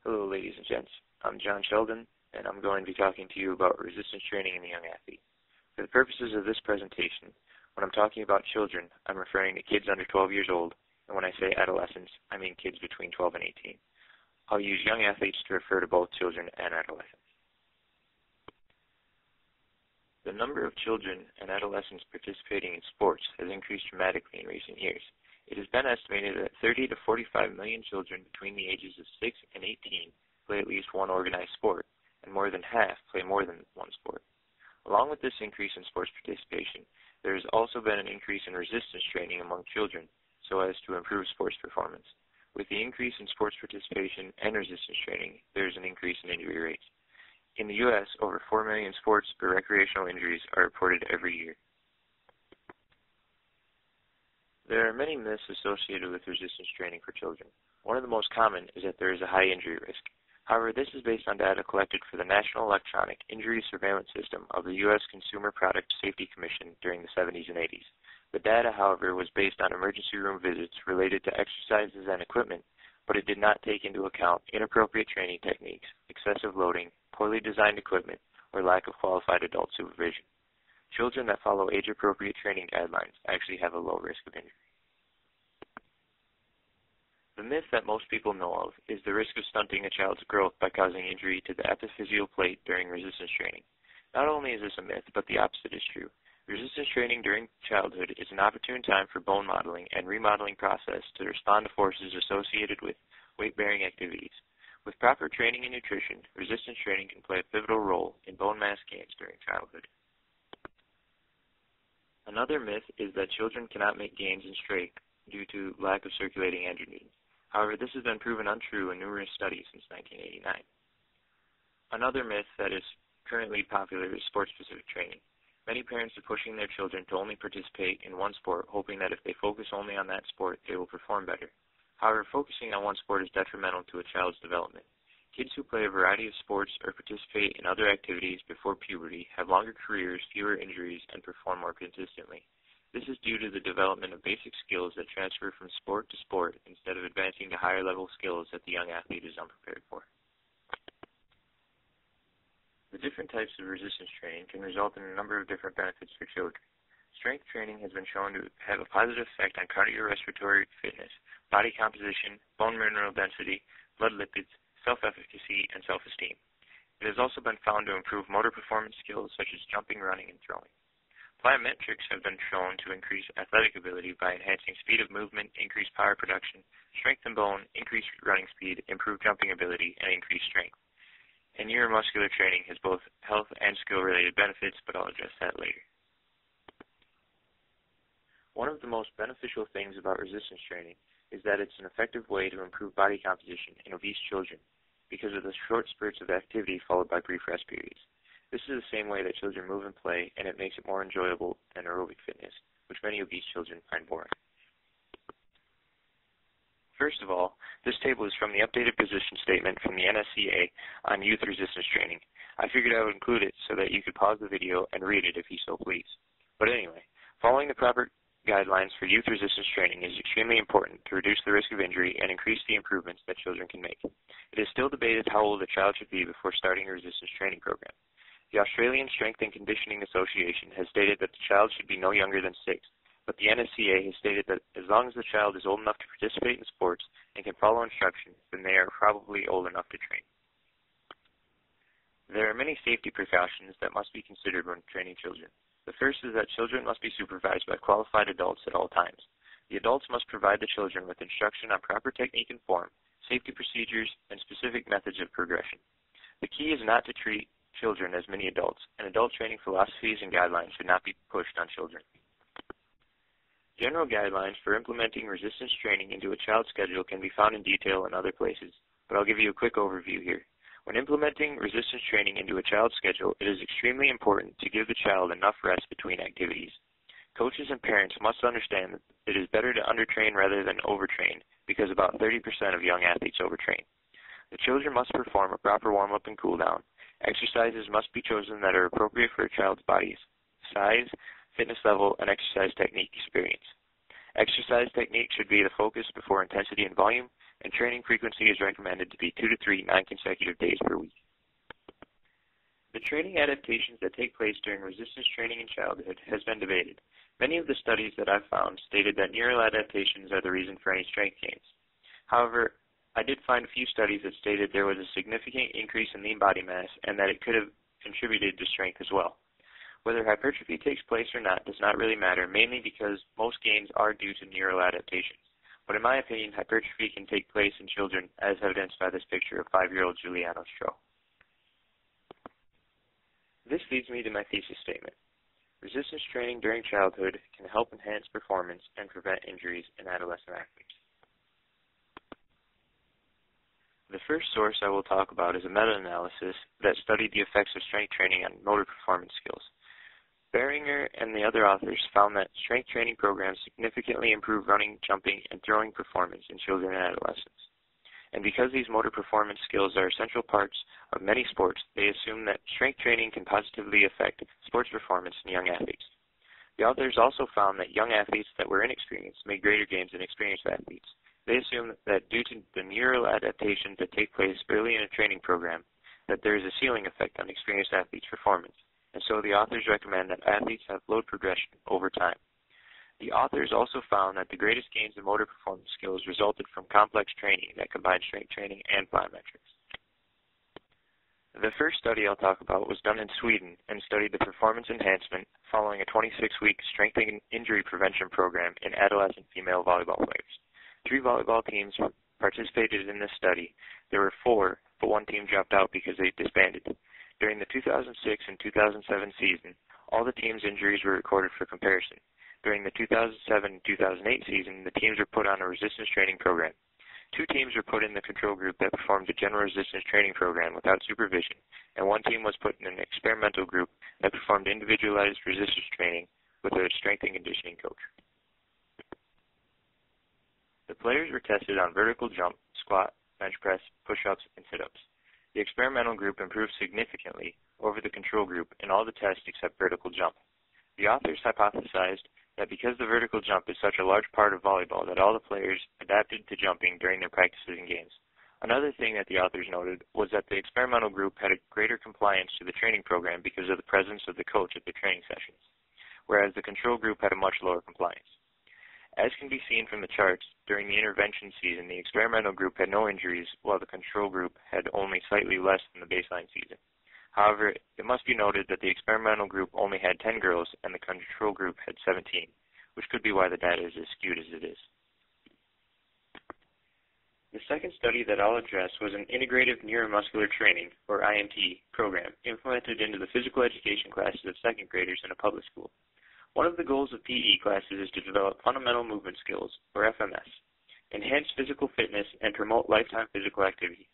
Hello, ladies and gents. I'm John Sheldon, and I'm going to be talking to you about resistance training in the young athlete. For the purposes of this presentation, when I'm talking about children, I'm referring to kids under 12 years old, and when I say adolescents, I mean kids between 12 and 18. I'll use young athletes to refer to both children and adolescents. The number of children and adolescents participating in sports has increased dramatically in recent years. It has been estimated that 30 to 45 million children between the ages of 6 and 18 play at least one organized sport, and more than half play more than one sport. Along with this increase in sports participation, there has also been an increase in resistance training among children so as to improve sports performance. With the increase in sports participation and resistance training, there is an increase in injury rates. In the U.S., over 4 million sports or recreational injuries are reported every year. There are many myths associated with resistance training for children. One of the most common is that there is a high injury risk. However, this is based on data collected for the National Electronic Injury Surveillance System of the U.S. Consumer Product Safety Commission during the 70s and 80s. The data, however, was based on emergency room visits related to exercises and equipment, but it did not take into account inappropriate training techniques, excessive loading, poorly designed equipment, or lack of qualified adult supervision. Children that follow age-appropriate training guidelines actually have a low risk of injury. The myth that most people know of is the risk of stunting a child's growth by causing injury to the epiphyseal plate during resistance training. Not only is this a myth, but the opposite is true. Resistance training during childhood is an opportune time for bone modeling and remodeling process to respond to forces associated with weight-bearing activities. With proper training and nutrition, resistance training can play a pivotal role in bone mass gains during childhood. Another myth is that children cannot make gains in strength due to lack of circulating androgens. However, this has been proven untrue in numerous studies since 1989. Another myth that is currently popular is sport-specific training. Many parents are pushing their children to only participate in one sport, hoping that if they focus only on that sport, they will perform better. However, focusing on one sport is detrimental to a child's development. Kids who play a variety of sports or participate in other activities before puberty have longer careers, fewer injuries, and perform more consistently. This is due to the development of basic skills that transfer from sport to sport instead of advancing to higher-level skills that the young athlete is unprepared for. The different types of resistance training can result in a number of different benefits for children. Strength training has been shown to have a positive effect on cardiorespiratory fitness, body composition, bone mineral density, blood lipids, self-efficacy, and self-esteem. It has also been found to improve motor performance skills such as jumping, running, and throwing. Plyometrics have been shown to increase athletic ability by enhancing speed of movement, increase power production, strengthen bone, increase running speed, improve jumping ability, and increase strength. And neuromuscular training has both health and skill-related benefits, but I'll address that later. One of the most beneficial things about resistance training is that it's an effective way to improve body composition in obese children because of the short spurts of activity followed by brief rest periods. This is the same way that children move and play, and it makes it more enjoyable than aerobic fitness, which many obese children find boring. First of all, this table is from the updated position statement from the NSCA on youth resistance training. I figured I would include it so that you could pause the video and read it if you so please. But anyway, following the proper guidelines for youth resistance training is extremely important to reduce the risk of injury and increase the improvements that children can make. It is still debated how old a child should be before starting a resistance training program. The Australian Strength and Conditioning Association has stated that the child should be no younger than 6, but the NSCA has stated that as long as the child is old enough to participate in sports and can follow instructions, then they are probably old enough to train. There are many safety precautions that must be considered when training children. The first is that children must be supervised by qualified adults at all times. The adults must provide the children with instruction on proper technique and form, safety procedures, and specific methods of progression. The key is not to treat children as many adults, and adult training philosophies and guidelines should not be pushed on children. General guidelines for implementing resistance training into a child's schedule can be found in detail in other places, but I'll give you a quick overview here. When implementing resistance training into a child's schedule, it is extremely important to give the child enough rest between activities. Coaches and parents must understand that it is better to undertrain rather than overtrain because about 30% of young athletes overtrain. The children must perform a proper warm-up and cool-down. Exercises must be chosen that are appropriate for a child's body's size, fitness level, and exercise technique experience. Exercise technique should be the focus before intensity and volume. and training frequency is recommended to be 2 to 3 non-consecutive days per week. The training adaptations that take place during resistance training in childhood has been debated. Many of the studies that I've found stated that neural adaptations are the reason for any strength gains. However, I did find a few studies that stated there was a significant increase in lean body mass and that it could have contributed to strength as well. Whether hypertrophy takes place or not does not really matter, mainly because most gains are due to neural adaptations. But in my opinion, hypertrophy can take place in children, as evidenced by this picture of 5-year-old Giuliano Stroh. This leads me to my thesis statement. Resistance training during childhood can help enhance performance and prevent injuries in adolescent athletes. The first source I will talk about is a meta-analysis that studied the effects of strength training on motor performance skills. Behringer and the other authors found that strength training programs significantly improve running, jumping, and throwing performance in children and adolescents. And because these motor performance skills are essential parts of many sports, they assume that strength training can positively affect sports performance in young athletes. The authors also found that young athletes that were inexperienced made greater gains than experienced athletes. They assume that due to the neural adaptations that take place early in a training program, that there is a ceiling effect on experienced athletes' performance, and so the authors recommend that athletes have load progression over time. The authors also found that the greatest gains in motor performance skills resulted from complex training that combined strength training and plyometrics. The first study I'll talk about was done in Sweden and studied the performance enhancement following a 26-week strength and injury prevention program in adolescent female volleyball players. 3 volleyball teams participated in this study. There were 4, but one team dropped out because they disbanded. During the 2006 and 2007 season, all the teams' injuries were recorded for comparison. During the 2007 and 2008 season, the teams were put on a resistance training program. 2 teams were put in the control group that performed a general resistance training program without supervision, and 1 team was put in an experimental group that performed individualized resistance training with a strength and conditioning coach. The players were tested on vertical jump, squat, bench press, push-ups, and sit-ups. The experimental group improved significantly over the control group in all the tests except vertical jump. The authors hypothesized that because the vertical jump is such a large part of volleyball that all the players adapted to jumping during their practices and games. Another thing that the authors noted was that the experimental group had a greater compliance to the training program because of the presence of the coach at the training sessions, whereas the control group had a much lower compliance. As can be seen from the charts, during the intervention season, the experimental group had no injuries, while the control group had only slightly less than the baseline season. However, it must be noted that the experimental group only had 10 girls and the control group had 17, which could be why the data is as skewed as it is. The second study that I'll address was an integrative neuromuscular training, or IMT, program implemented into the physical education classes of second graders in a public school. One of the goals of PE classes is to develop fundamental movement skills, or FMS, enhance physical fitness, and promote lifetime physical activity.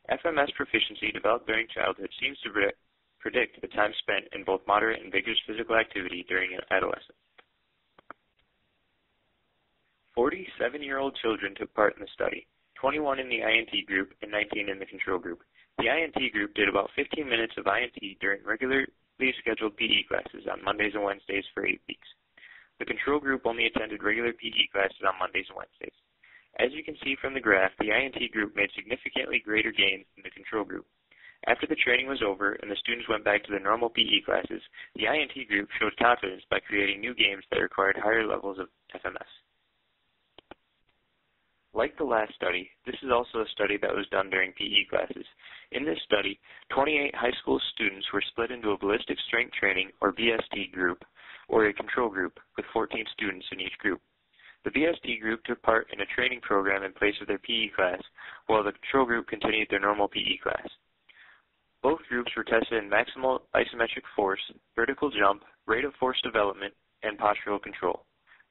FMS proficiency developed during childhood seems to predict the time spent in both moderate and vigorous physical activity during adolescence. 47-year-old children took part in the study, 21 in the INT group and 19 in the control group. The INT group did about 15 minutes of INT during regularly scheduled PE classes on Mondays and Wednesdays for 8 weeks. The control group only attended regular PE classes on Mondays and Wednesdays. As you can see from the graph, the INT group made significantly greater gains than the control group. After the training was over and the students went back to their normal PE classes, the INT group showed confidence by creating new games that required higher levels of FMS. Like the last study, this is also a study that was done during PE classes. In this study, 28 high school students were split into a ballistic strength training, or BST group, or a control group, with 14 students in each group. The BST group took part in a training program in place of their PE class, while the control group continued their normal PE class. Both groups were tested in maximal isometric force, vertical jump, rate of force development, and postural control.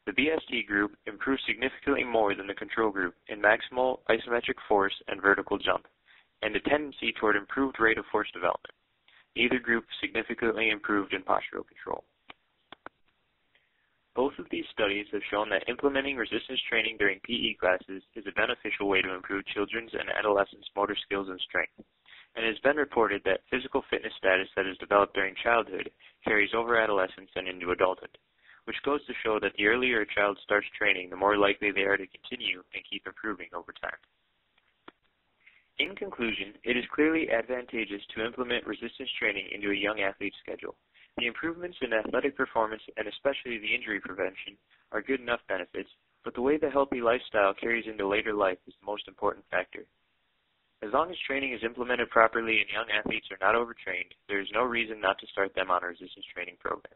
The BST group improved significantly more than the control group in maximal isometric force and vertical jump, and a tendency toward improved rate of force development. Neither group significantly improved in postural control. Both of these studies have shown that implementing resistance training during PE classes is a beneficial way to improve children's and adolescents' motor skills and strength, and it has been reported that physical fitness status that is developed during childhood carries over adolescence and into adulthood, which goes to show that the earlier a child starts training, the more likely they are to continue and keep improving over time. In conclusion, it is clearly advantageous to implement resistance training into a young athlete's schedule. The improvements in athletic performance, and especially the injury prevention, are good enough benefits, but the way the healthy lifestyle carries into later life is the most important factor. As long as training is implemented properly and young athletes are not overtrained, there is no reason not to start them on a resistance training program.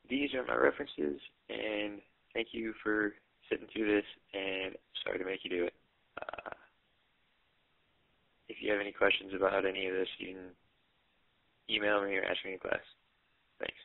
These are my references, and thank you for sitting through this, and sorry to make you do it. If you have any questions about any of this, you can email me or ask me in class. Thanks.